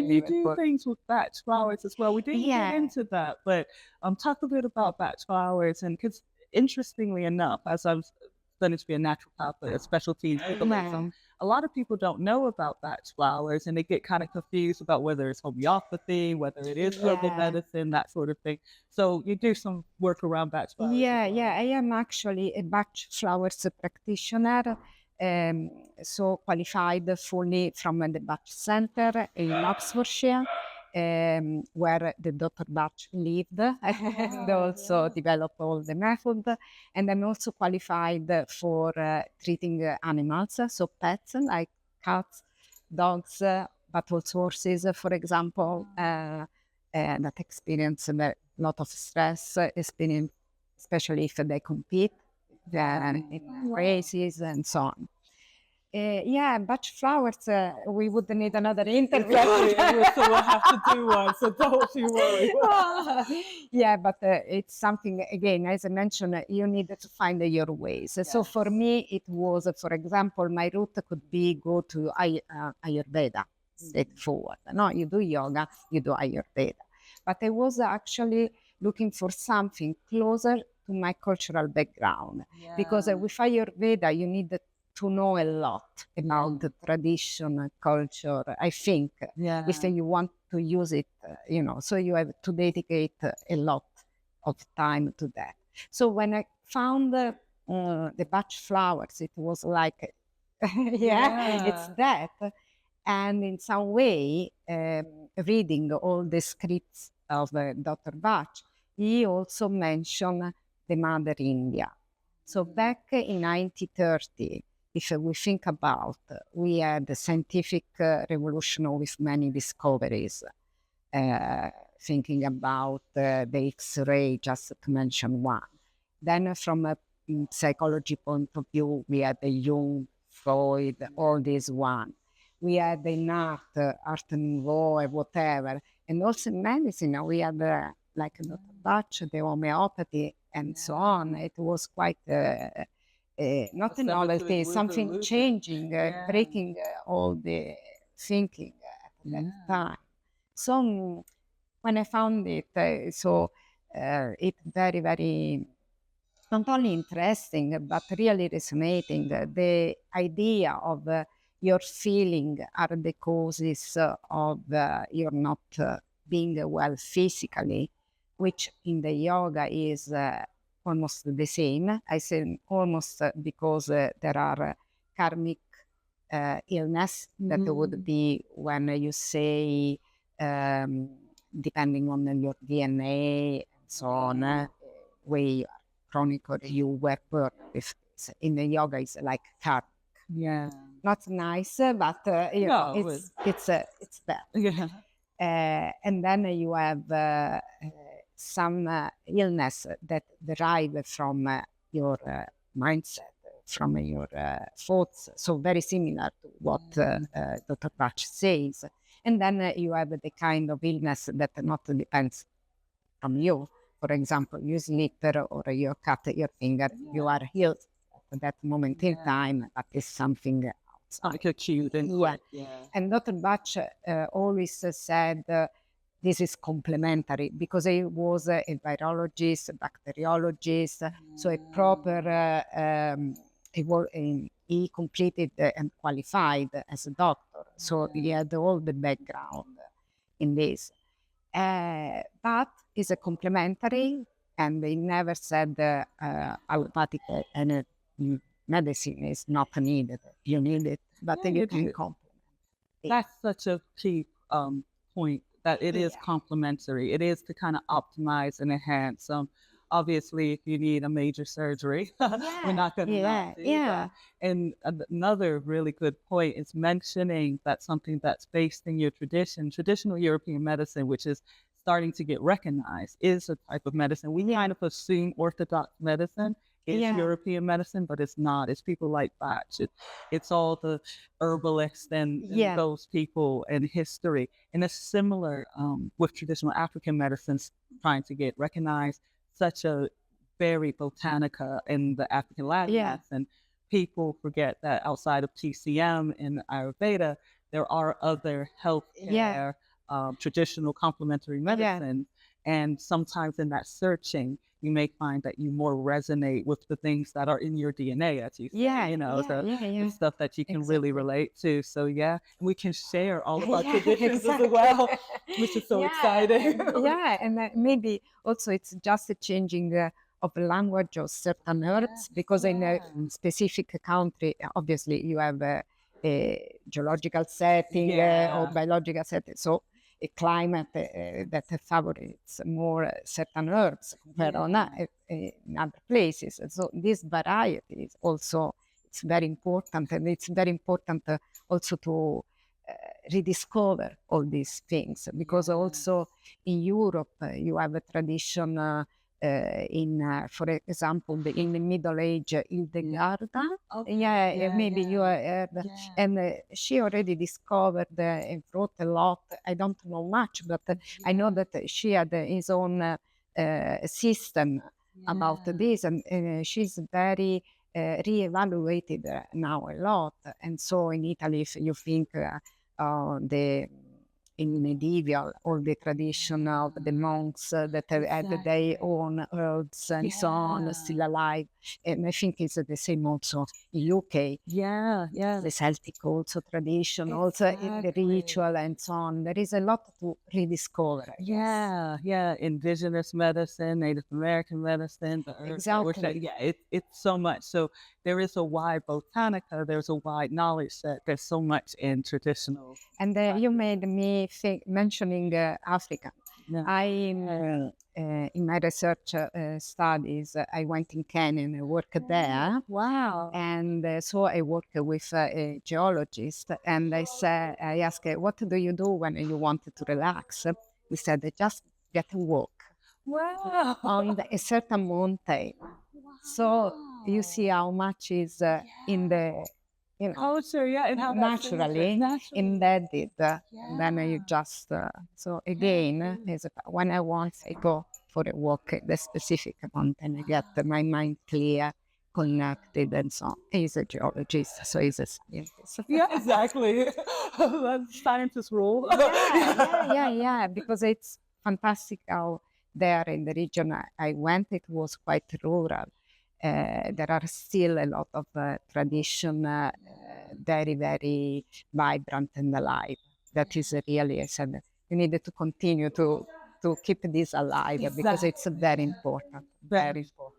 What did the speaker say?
you do things with Bach flowers as well. We didn't get Yeah, into that, but talk a bit about Bach flowers. And because interestingly enough, as I've studied to be a naturopath, a specialty in herbalism, well, a lot of people don't know about Bach flowers and they get kind of confused about whether it's homeopathy, whether it is herbal yeah. medicine, that sort of thing. So you do some work around Bach flowers as Yeah, well. yeah, I am actually a Bach flowers practitioner, um, so qualified fully from the Bach Center in Oxfordshire, where the Dr. Bach lived and also developed all the method. And I'm also qualified for treating animals, so pets like cats, dogs, but also horses, for example, that experience a lot of stress, experience especially if they compete in races and so on. Yeah, Bach flowers, we would need another interview. Exactly. So we'll have to do one. So don't you worry. Yeah, but it's something, again, as I mentioned, you need to find your ways. So for me, it was, for example, my route could be go to Ayurveda, straightforward. No, you do yoga, you do Ayurveda. But I was actually looking for something closer to my cultural background. Because with Ayurveda, you need to know a lot about the tradition, culture, I think. If you want to use it, so you have to dedicate a lot of time to that. So when I found the Bach flowers, it was like, it's that. And in some way, reading all the scripts of Dr. Bach, he also mentioned the Mother India. So back in 1930, if we think about, we had the scientific revolution with many discoveries, thinking about the X-ray, just to mention one. Then from a psychology point of view, we had the Jung, Freud, all these one. We had in art nouveau, whatever. And also in medicine, we had like Dr. Bach, the homeopathy, and so on. It was quite not a novelty, something changing, breaking all the thinking at that time. So when I found it, it very, very not only interesting, but really resonating. The idea of your feeling are the causes of your not being well physically, which in the yoga is almost the same. I say almost because there are karmic illness that would be when you say, depending on your DNA and so on, where you are chronic or you were born with this. In the yoga, it's like karmic. Yeah. Not nice, but it's that. And then you have some illness that derive from your mindset, from your thoughts. So very similar to what Dr. Bach says. And then you have the kind of illness that not depends from you. For example, you sleep or you cut your finger, you are healed at that moment in time, but it's something outside. Like acute. And Dr. Bach always said this is complementary because he was a virologist, a bacteriologist, so a proper, he completed and qualified as a doctor. So he had all the background in this. But is a complementary, and they never said allopathic and medicine is not needed. You need it, but you can complement. That's such a key point, that it is complementary. It is to kind of optimize and enhance. Obviously, if you need a major surgery, we're not going to do that. And another really good point is mentioning that something that's based in your traditional European medicine, which is starting to get recognized, is a type of medicine. We kind of assume Orthodox medicine is European medicine, but it's not. It's people like Bach. It's all the herbalists and those people and history. And it's similar with traditional African medicines trying to get recognized. Such a very botanica in the African Latin medicine. People forget that outside of TCM and Ayurveda, there are other healthcare traditional complementary medicine. And sometimes in that searching, you may find that you more resonate with the things that are in your DNA, as you say, the stuff that you can really relate to. So yeah, we can share all of our traditions as well, which is so exciting. And maybe also it's just a changing of the language of certain herbs, because in a specific country, obviously you have a geological setting or biological setting. So a climate that favorites more certain herbs compared on in other places. And so this variety is also, it's very important, and it's very important also to rediscover all these things, because also in Europe you have a tradition for example, in the Middle Age, Hildegarda. Maybe you heard. And she already discovered and wrote a lot. I don't know much, but I know that she had his own system about this, and she's very reevaluated now a lot. And so in Italy, if you think in medieval, all the tradition of the monks that had their own herbs and so on, still alive. And I think it's the same also in UK. The Celtic also tradition, also in the ritual and so on. There is a lot to rediscover. Indigenous medicine, Native American medicine, the herbs. Exactly. It's so much. So there is a wide botanica, there's a wide knowledge set. There's so much in traditional. And you made me think, mentioning Africa. In my research studies, I went in Kenya and I worked there. Wow. And so I worked with a geologist, and I asked, what do you do when you want to relax? He said, just get a walk on a certain mountain. So you see how much is in the culture, and how naturally embedded. And then you just so again, when I want, I go for a walk at the specific mountain. I get my mind clear, connected, and so on. He's a geologist, so he's a scientist. Exactly. That's scientist rule. Because it's fantastic how there in the region I went, it was quite rural. There are still a lot of tradition, very, very vibrant and alive. That is really, I said, you need to continue to keep this alive, because it's very important. Very important.